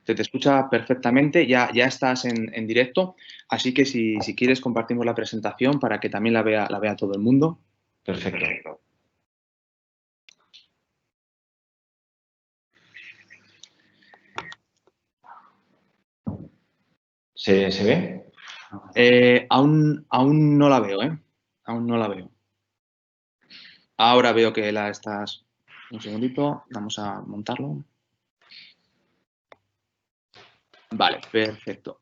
Se te escucha perfectamente, ya estás en directo, así que si quieres compartimos la presentación para que también la vea todo el mundo. Perfecto. ¿Se ve? Aún no la veo, ¿eh? Aún no la veo. Ahora veo que la estás... Un segundito, vamos a montarlo. Vale, perfecto.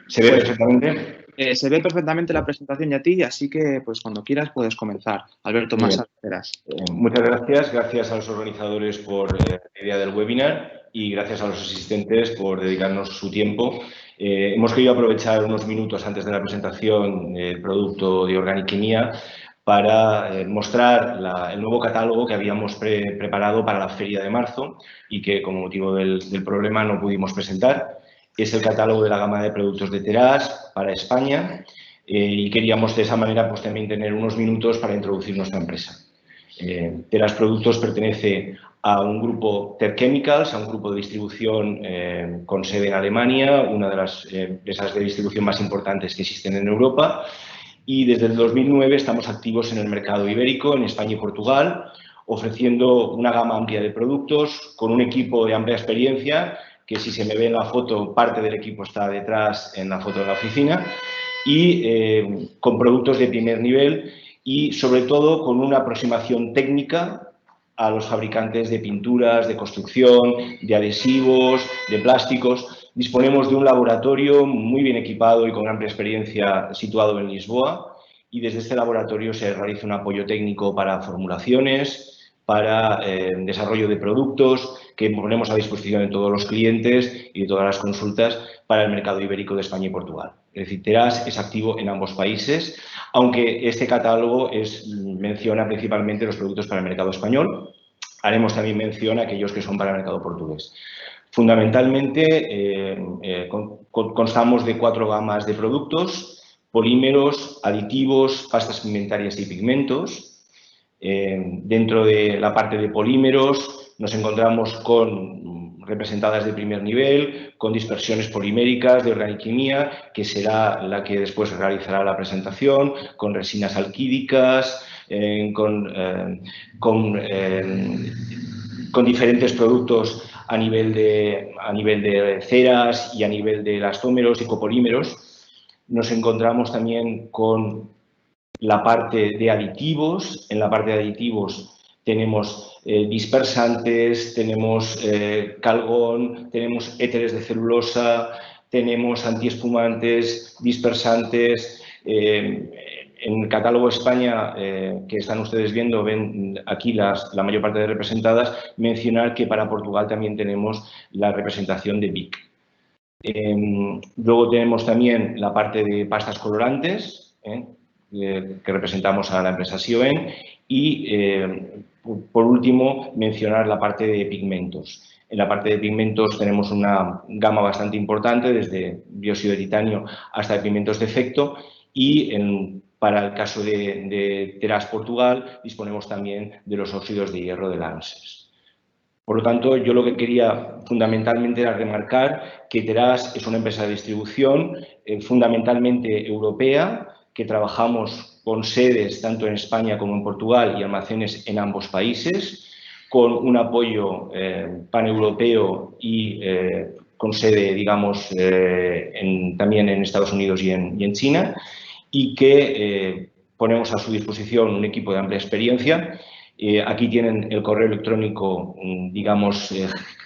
¿Se ve perfectamente? Se ve perfectamente la presentación y a ti, así que pues cuando quieras puedes comenzar. Alberto, más adelante. Muchas gracias. Gracias a los organizadores por la idea del webinar y gracias a los asistentes por dedicarnos su tiempo. Hemos querido aprovechar unos minutos antes de la presentación del producto de Organik Kimya para mostrar el nuevo catálogo que habíamos preparado para la feria de marzo y que, como motivo del problema, no pudimos presentar. Es el catálogo de la gama de productos de Teras para España y queríamos de esa manera pues, también tener unos minutos para introducir nuestra empresa. Teras Productos pertenece a un grupo Ter Chemicals, a un grupo de distribución con sede en Alemania, una de las empresas de distribución más importantes que existen en Europa. Y desde el 2009 estamos activos en el mercado ibérico, en España y Portugal, ofreciendo una gama amplia de productos con un equipo de amplia experiencia, que si se me ve en la foto, parte del equipo está detrás en la foto de la oficina, y con productos de primer nivel y, sobre todo, con una aproximación técnica a los fabricantes de pinturas, de construcción, de adhesivos, de plásticos. Disponemos de un laboratorio muy bien equipado y con amplia experiencia situado en Lisboa y desde este laboratorio se realiza un apoyo técnico para formulaciones, para desarrollo de productos que ponemos a disposición de todos los clientes y de todas las consultas para el mercado ibérico de España y Portugal. Es decir, Teras es activo en ambos países, aunque este catálogo menciona principalmente los productos para el mercado español. Haremos también mención a aquellos que son para el mercado portugués. Fundamentalmente, constamos de 4 gamas de productos: polímeros, aditivos, pastas pigmentarias y pigmentos. Dentro de la parte de polímeros nos encontramos representadas de primer nivel, con dispersiones poliméricas de Organik Kimya, que será la que después realizará la presentación, con resinas alquídicas, con diferentes productos a nivel de ceras y a nivel de elastómeros y copolímeros. Nos encontramos también con la parte de aditivos. En la parte de aditivos tenemos dispersantes, tenemos calgón, tenemos éteres de celulosa, tenemos antiespumantes, dispersantes. En el catálogo España que están ustedes viendo, ven aquí la mayor parte de representadas. Mencionar que para Portugal también tenemos la representación de BIC. Luego tenemos también la parte de pastas colorantes, que representamos a la empresa Sioen, y por último mencionar la parte de pigmentos. En la parte de pigmentos tenemos una gama bastante importante, desde dióxido de titanio hasta pigmentos de efecto, y para el caso de Teras Portugal disponemos también de los óxidos de hierro de la ANSES. Por lo tanto, yo lo que quería fundamentalmente era remarcar que Teras es una empresa de distribución fundamentalmente europea, que trabajamos con sedes tanto en España como en Portugal y almacenes en ambos países, con un apoyo paneuropeo y con sede, digamos, también en Estados Unidos y en China, y que ponemos a su disposición un equipo de amplia experiencia. Aquí tienen el correo electrónico, digamos,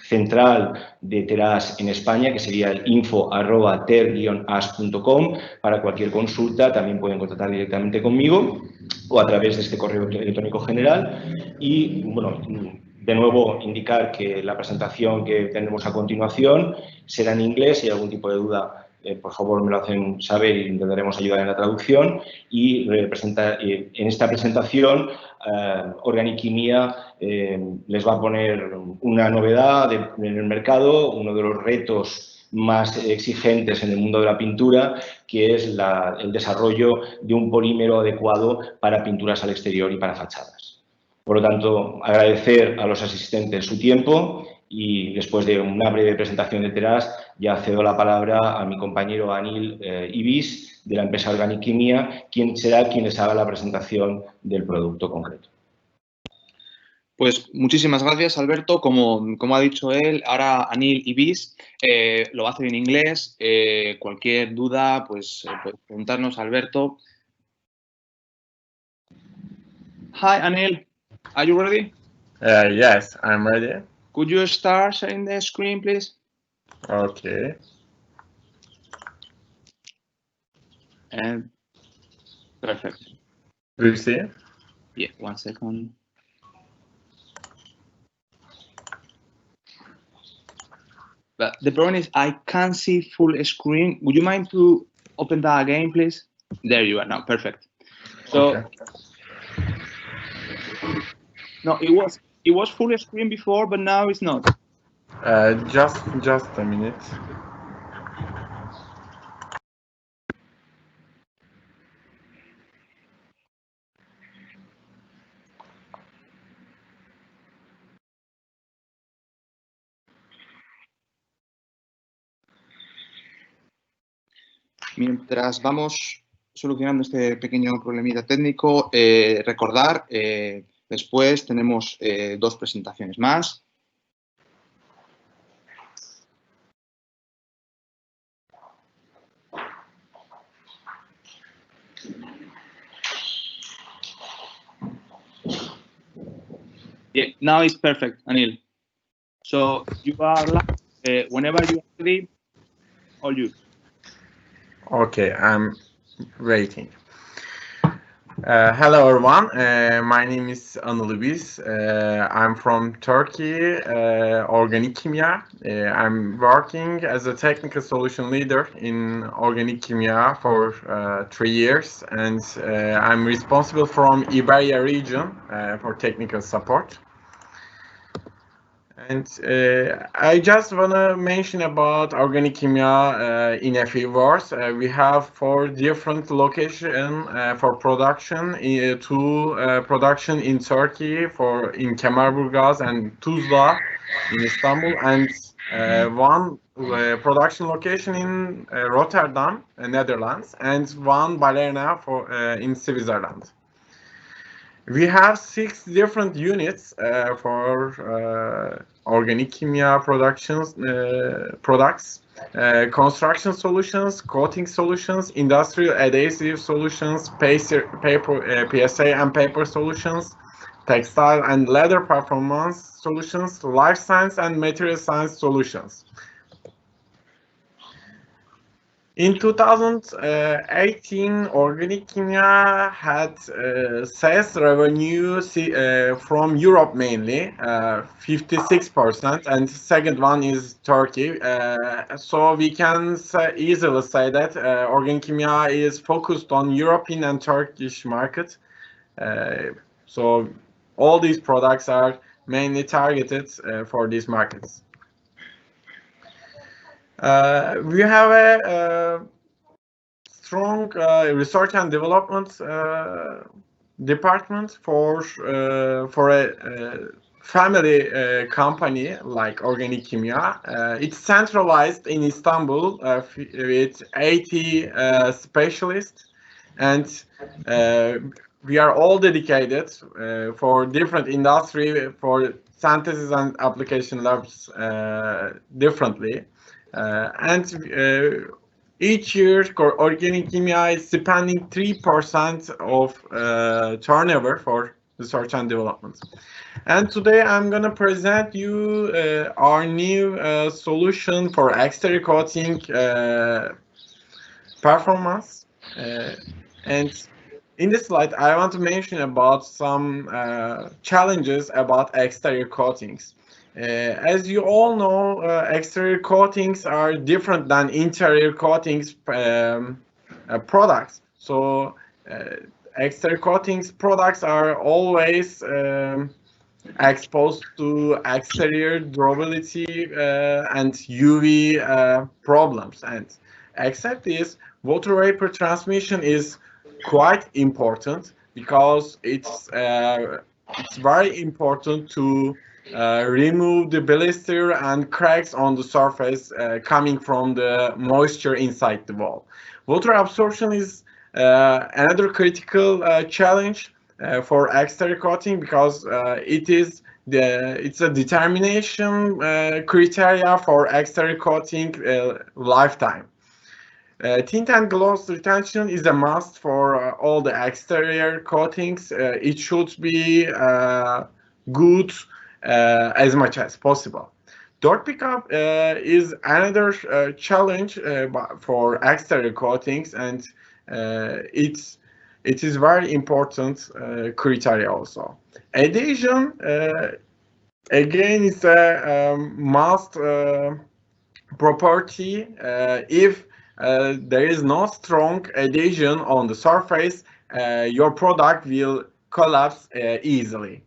central de Teras en España, que sería el info@ter-as.com. Para cualquier consulta también pueden contactar directamente conmigo o a través de este correo electrónico general. Y, bueno, de nuevo indicar que la presentación que tendremos a continuación será en inglés. Si hay algún tipo de duda, por favor me lo hacen saber y intentaremos ayudar en la traducción. Y en esta presentación Organik Kimya les va a poner una novedad en el mercado, uno de los retos más exigentes en el mundo de la pintura, que es el desarrollo de un polímero adecuado para pinturas al exterior y para fachadas. Por lo tanto, agradecer a los asistentes su tiempo y después de una breve presentación detrás ya cedo la palabra a mi compañero Anil Ibis de la empresa Organik Kimya, quien será quien les haga la presentación del producto concreto. Pues muchísimas gracias, Alberto. Como ha dicho él, ahora Anil Ibis lo va a hacer en inglés. Cualquier duda, pues puedes preguntarnos, Alberto. Hi, Anil. Are you ready? Yes, I'm ready. Could you start sharing the screen, please? Okay. And perfect. Do you see? Yeah, 1 second. But the problem is I can't see full screen. Would you mind to open that again, please? There you are now. Perfect. So, Okay. no, it was full screen before, but now it's not. Just a minute. Mientras vamos solucionando este pequeño problemita técnico, recordar, después tenemos 2 presentaciones más. Yeah, now it's perfect, Anil. So you are live, whenever you are ready, all you. Okay, I'm waiting. Hello everyone, my name is Anil Ibis. I'm from Turkey, Organik Kimya. I'm working as a technical solution leader in Organik Kimya for 3 years, and I'm responsible from Iberia region for technical support. And I just want to mention about Organik Kimya in a few words. We have 4 different locations for production. 2 production in Turkey, in Kemerburgaz and Tuzla in Istanbul, and 1 production location in Rotterdam, Netherlands, and 1 Balerna in Switzerland. We have 6 different units for Organik Kimya products, construction solutions, coating solutions, industrial adhesive solutions, paper, PSA and paper solutions, textile and leather performance solutions, life science and material science solutions. In 2018, Organik Kimya had sales revenue from Europe mainly, 56%, and second one is Turkey. So we can easily say that Organik Kimya is focused on European and Turkish market. So all these products are mainly targeted for these markets. We have a strong research and development department for a family company like Organik Kimya. It's centralized in Istanbul with 80 specialists, and we are all dedicated for different industry, for synthesis and application labs differently. And each year, Organik Kimya is spending 3% of turnover for research and development. And today I'm going to present you our new solution for exterior coating performance. And in this slide, I want to mention about some challenges about exterior coatings. As you all know, exterior coatings are different than interior coatings products. So exterior coatings products are always exposed to exterior durability and UV problems. And except this, water vapor transmission is quite important because it's very important to remove the blister and cracks on the surface coming from the moisture inside the wall. Water absorption is another critical challenge for exterior coating because it's a determination criteria for exterior coating lifetime. Tint and gloss retention is a must for all the exterior coatings. It should be good as much as possible. Dirt pickup is another challenge for exterior coatings, and it is very important criteria also. Adhesion again is a must property. If there is no strong adhesion on the surface, your product will collapse easily.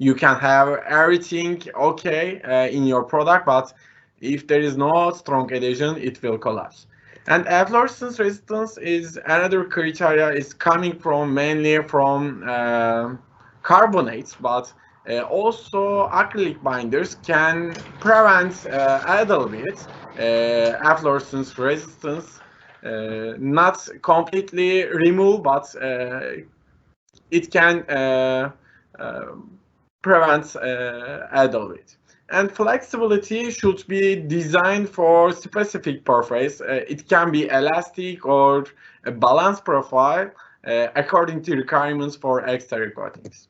You can have everything okay in your product, but if there is no strong adhesion, it will collapse. And efflorescence resistance is another criteria. Is coming from mainly from carbonates, but also acrylic binders can prevent a little bit efflorescence resistance. Not completely remove, but it can prevent a little bit. And flexibility should be designed for specific purpose. It can be elastic or a balanced profile according to requirements for exterior coatings.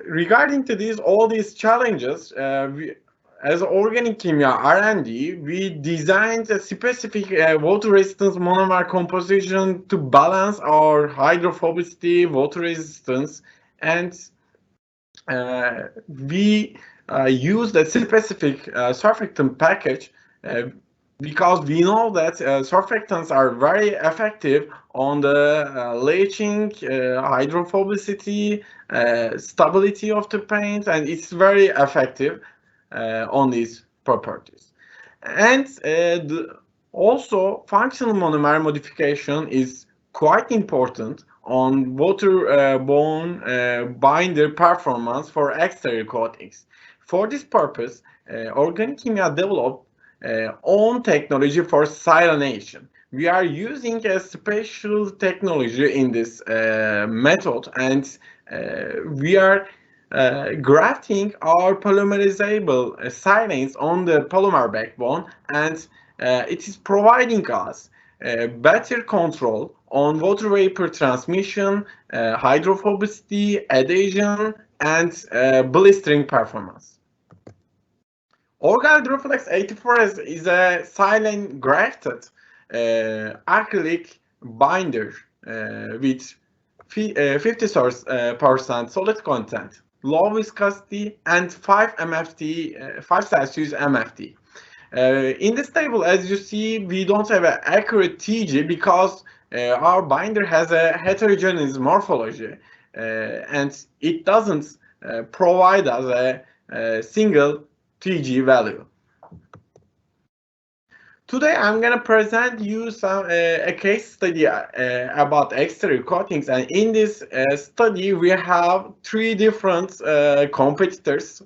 Regarding to all these challenges, as Organik Kimya R&D, we designed a specific water resistance monomer composition to balance our hydrophobicity, water resistance, and we used a specific surfactant package because we know that surfactants are very effective on the leaching, hydrophobicity, stability of the paint, and it's very effective on these properties. And also, functional monomer modification is quite important on waterborne binder performance for exterior coatings. For this purpose, Organik Kimya developed own technology for silanation. We are using a special technology in this method, and we are grafting our polymerizable silanes on the polymer backbone, and it is providing us better control on water vapor transmission, hydrophobicity, adhesion, and blistering performance. Orgal Duraflex 84 is a silane grafted acrylic binder with 50% solid content, low viscosity, and 5 Celsius MFT. In this table, as you see, we don't have an accurate TG because our binder has a heterogeneous morphology, and it doesn't provide us a single TG value. Today, I'm going to present you a case study about exterior coatings, and in this study, we have 3 different competitors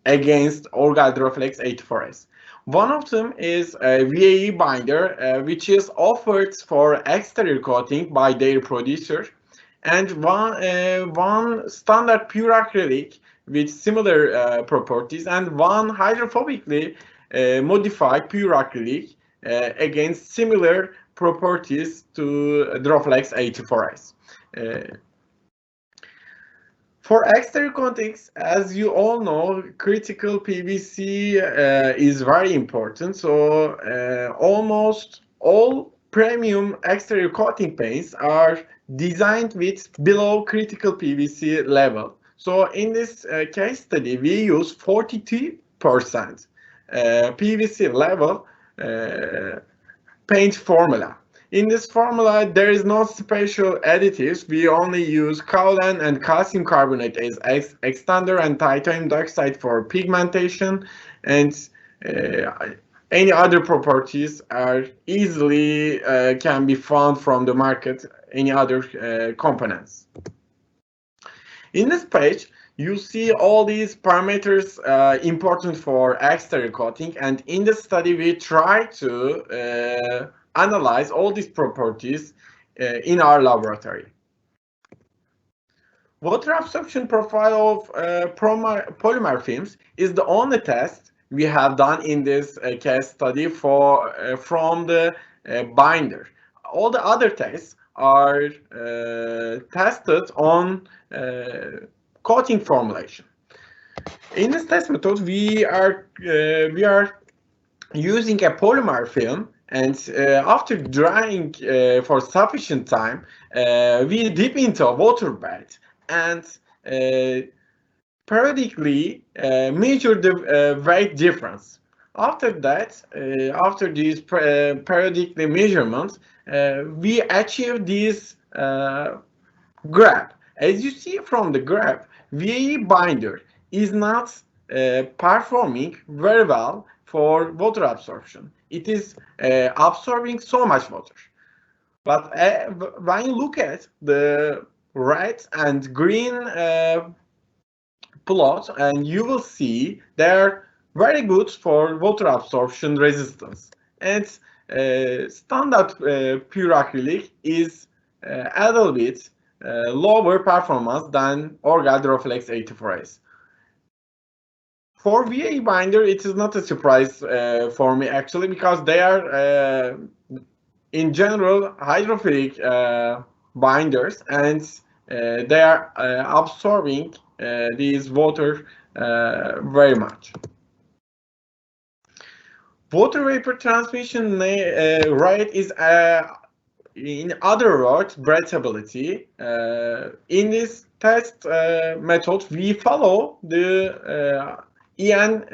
against Orgal Duraflex 84S. One of them is a VAE binder, which is offered for exterior coating by their producer, and one standard pure acrylic with similar properties, and one hydrophobically modified pure acrylic against similar properties to Duraflex 84S. For exterior coatings, as you all know, critical PVC is very important. So almost all premium exterior coating paints are designed with below critical PVC level. So in this case study, we use 42% PVC level paint formula. In this formula, there is no special additives. We only use kaolin and calcium carbonate as extender and titanium dioxide for pigmentation, and any other properties are easily can be found from the market, any other components. In this page, you see all these parameters important for exterior coating, and in the study we try to analyze all these properties in our laboratory. Water absorption profile of polymer films is the only test we have done in this case study from the binder. All the other tests are tested on coating formulation. In this test method, we are using a polymer film, and after drying for sufficient time, we dip into a water bed and periodically measure the weight difference. After that, after these periodic measurements, we achieve this graph. As you see from the graph, VAE binder is not performing very well for water absorption. It is absorbing so much water. But when you look at the red and green plot, and you will see they're very good for water absorption resistance. And standard pure acrylic is a little bit lower performance than Orgal Duraflex 84S. For VAE binder, it is not a surprise for me actually, because they are in general hydrophilic binders, and they are absorbing these water very much. Water vapor transmission rate is, in other words, breathability. In this test method, we follow the EN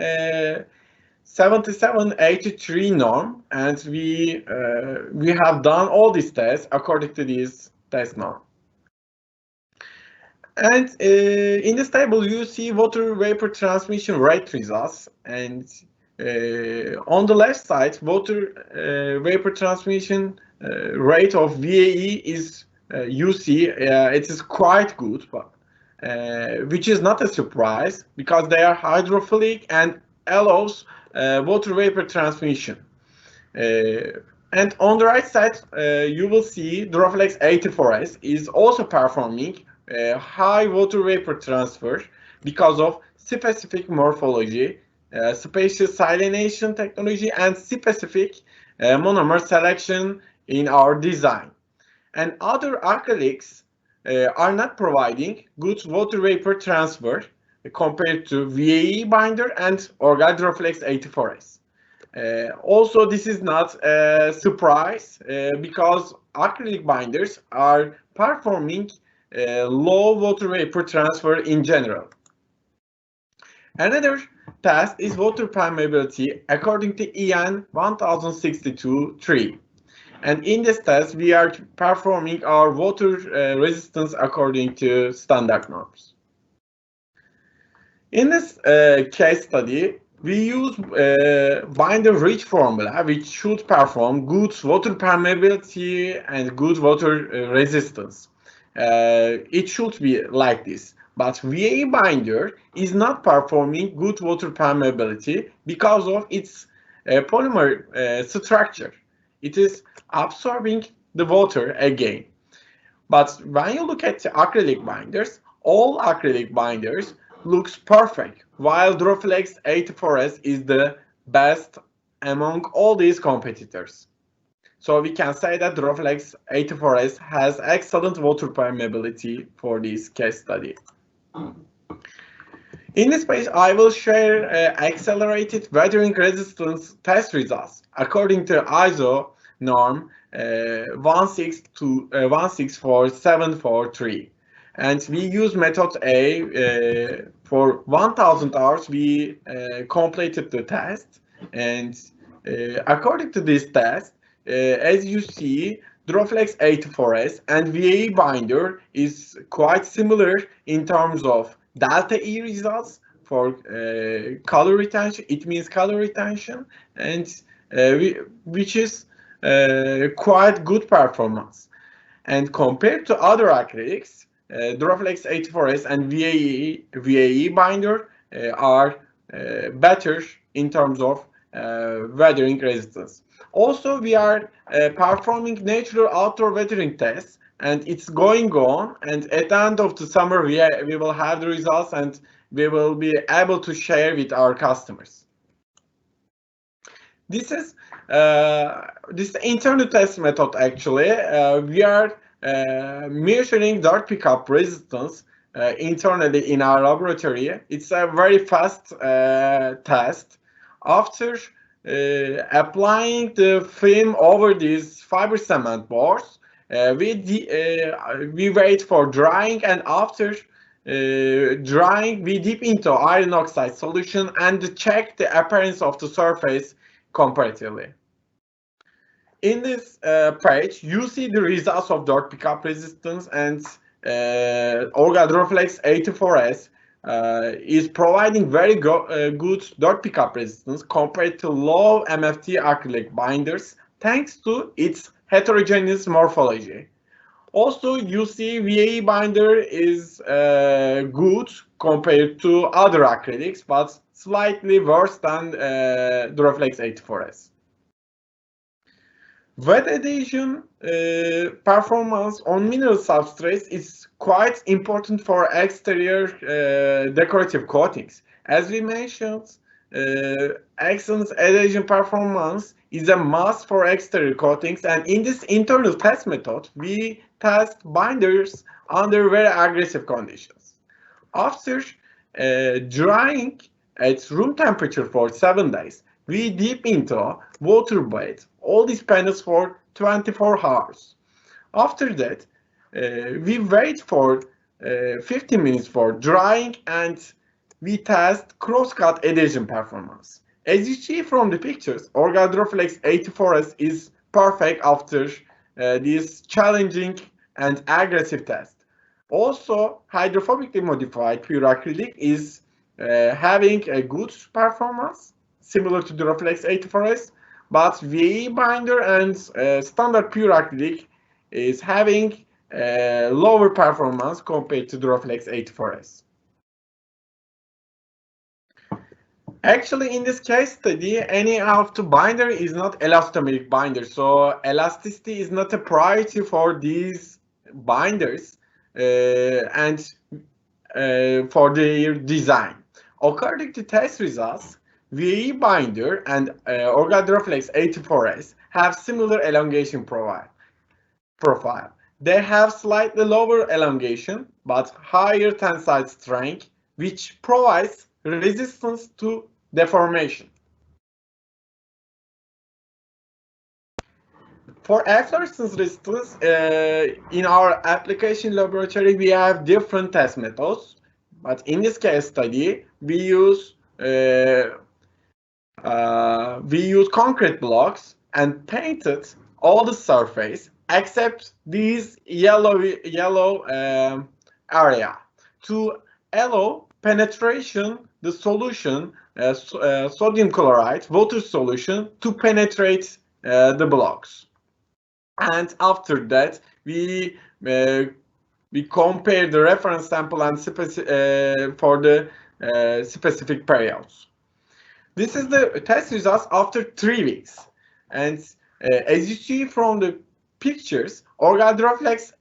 7783 norm, and we have done all these tests according to this test norm. And in this table, you see water vapor transmission rate results, and on the left side, water vapor transmission rate of VAE is, you see, it is quite good, but which is not a surprise because they are hydrophilic and allows water vapor transmission. And on the right side, you will see Duraflex 84S is also performing high water vapor transfer because of specific morphology, spacious silination technology, and specific monomer selection in our design. And other acrylics are not providing good water vapor transfer compared to VAE binder and Orgal Duraflex 84S. Also, this is not a surprise because acrylic binders are performing low water vapor transfer in general. Another test is water permeability according to EN 1062-3. And in this test, we are performing our water resistance according to standard norms. In this case study, we use binder-rich formula, which should perform good water permeability and good water resistance. It should be like this. But VAE binder is not performing good water permeability because of its polymer structure. It is absorbing the water again. But when you look at the acrylic binders, all acrylic binders looks perfect, while Duraflex 84S is the best among all these competitors. So we can say that Duraflex 84S has excellent water permeability for this case study. In this page, I will share accelerated weathering resistance test results according to ISO norm 1644743. And we use method A. For 1000 hours, we completed the test. And according to this test, as you see, Duraflex 84S and VAE binder is quite similar in terms of delta E results for color retention. It means color retention, and which is quite good performance. And compared to other acrylics, Duraflex 84S and VAE binder are better in terms of weathering resistance. Also, we are performing natural outdoor weathering tests, and it's going on. And at the end of the summer, we will have the results, and we will be able to share with our customers. This is this internal test method. Actually, we are measuring dirt pickup resistance internally in our laboratory. It's a very fast test. After applying the film over these fiber cement boards, we wait for drying, and after drying, we dip into iron oxide solution and check the appearance of the surface comparatively. In this page, you see the results of dirt pickup resistance, and Orgal Duraflex 84S is providing very good dirt pickup resistance compared to low MFT acrylic binders, thanks to its heterogeneous morphology. Also, you see VAE binder is good compared to other acrylics, but slightly worse than Duraflex 84S. Wet adhesion performance on mineral substrates is quite important for exterior decorative coatings. As we mentioned, excellent adhesion performance is a must for exterior coatings, and in this internal test method, we test binders under very aggressive conditions. After drying at room temperature for 7 days, we dip into water bed all these panels for 24 hours. After that, we wait for 15 minutes for drying, and we test cross-cut adhesion performance. As you see from the pictures, Orgal Duraflex 84S is perfect after this challenging and aggressive test. Also, hydrophobically modified pure acrylic is having a good performance, similar to Duraflex 84S, but VAE binder and standard pure acrylic is having lower performance compared to Duraflex 84S. Actually, in this case study, any of the binder is not elastomeric binder, so elasticity is not a priority for these binders and for their design. According to test results, VAE binder and Orgal Duraflex 84S have similar elongation profile. They have slightly lower elongation but higher tensile strength, which provides resistance to deformation. For efflorescence resistance, in our application laboratory, we have different test methods, but in this case study, we use concrete blocks and painted all the surface except these yellow area to allow penetration the solution, sodium chloride water solution, to penetrate the blocks. And after that, we compare the reference sample and for the specific periods. This is the test results after 3 weeks, and as you see from the pictures, Orgal Duraflex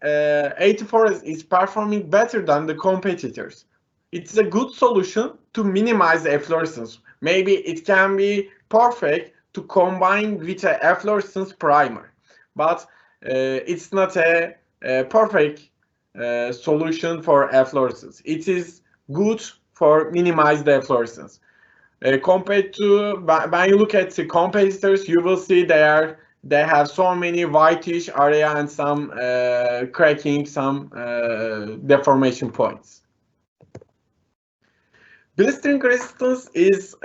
84 is performing better than the competitors. It's a good solution to minimize the efflorescence. Maybe it can be perfect to combine with an efflorescence primer, but it's not a perfect solution for efflorescence. It is good for minimize the efflorescence. Compared to, when you look at the competitors, you will see they have so many whitish area and some cracking, some deformation points. Blistering resistance is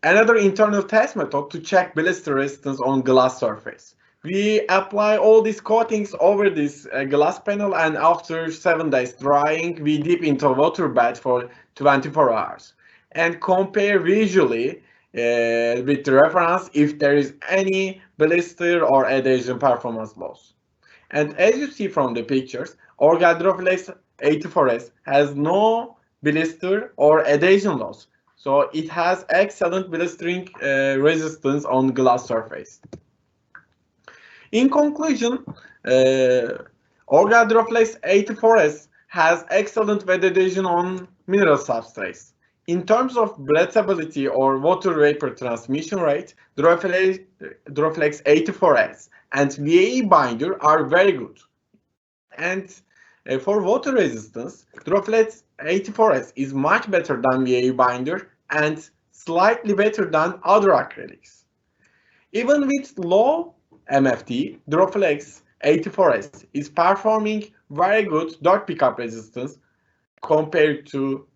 another internal test method to check blister resistance on glass surface. We apply all these coatings over this glass panel, and after 7 days drying, we dip into a water bath for 24 hours and compare visually with the reference if there is any blister or adhesion performance loss. And as you see from the pictures, Orgal Duraflex 84S has no blister or adhesion loss, so it has excellent blistering resistance on glass surface. In conclusion, Orgal Duraflex 84S has excellent wet adhesion on mineral substrates. In terms of breathability or water vapor transmission rate, Duraflex 84S and VAE binder are very good. And for water resistance, Duraflex 84S is much better than VAE binder and slightly better than other acrylics. Even with low MFT, Duraflex 84S is performing very good dirt pickup resistance compared to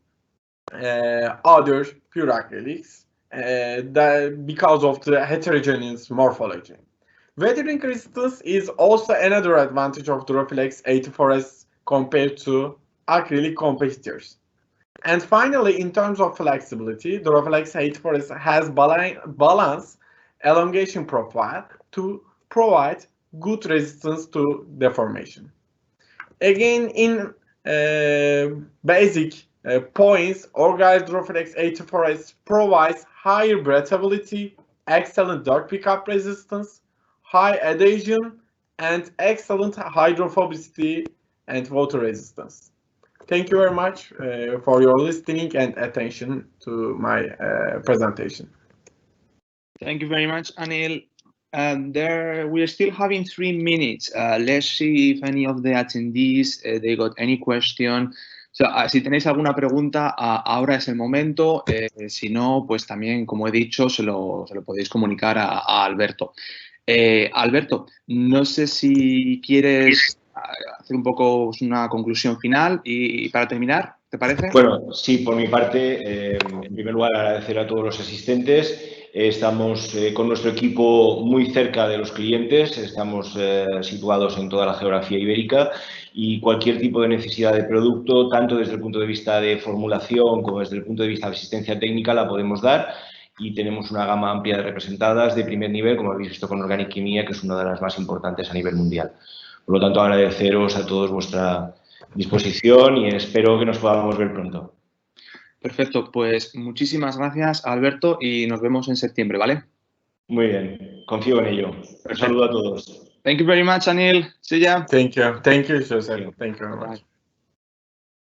other pure acrylics because of the heterogeneous morphology. Weathering resistance is also another advantage of Duraflex 84S compared to acrylic competitors. And finally, in terms of flexibility, Duraflex 84S has balanced elongation profile to provide good resistance to deformation. Again, in basic points, Orgal Duraflex 84S provides higher breathability, excellent dirt pickup resistance, high adhesion, and excellent hydrophobicity and water resistance. Thank you very much for your listening and attention to my presentation. Thank you very much, Anil. We're still having 3 minutes. Let's see if any of the attendees they got any question. So, si tenéis alguna pregunta, ahora es el momento. Si no, pues también, como he dicho, se lo podéis comunicar a Alberto. Alberto, no sé si quieres hacer un poco una conclusión final y para terminar, ¿te parece? Bueno, sí, por mi parte, en primer lugar agradecer a todos los asistentes. Estamos con nuestro equipo muy cerca de los clientes, estamos situados en toda la geografía ibérica y cualquier tipo de necesidad de producto, tanto desde el punto de vista de formulación como desde el punto de vista de asistencia técnica, la podemos dar. Y tenemos una gama amplia de representadas de primer nivel, como habéis visto con Organik Kimya, que es una de las más importantes a nivel mundial. Por lo tanto, agradeceros a todos vuestra disposición y espero que nos podamos ver pronto. Perfecto, pues muchísimas gracias, Alberto, y nos vemos en septiembre, ¿vale? Muy bien, confío en ello. Un saludo a todos. Thank you very much, Anil. See ya. Thank you, Joseph. Thank you very much.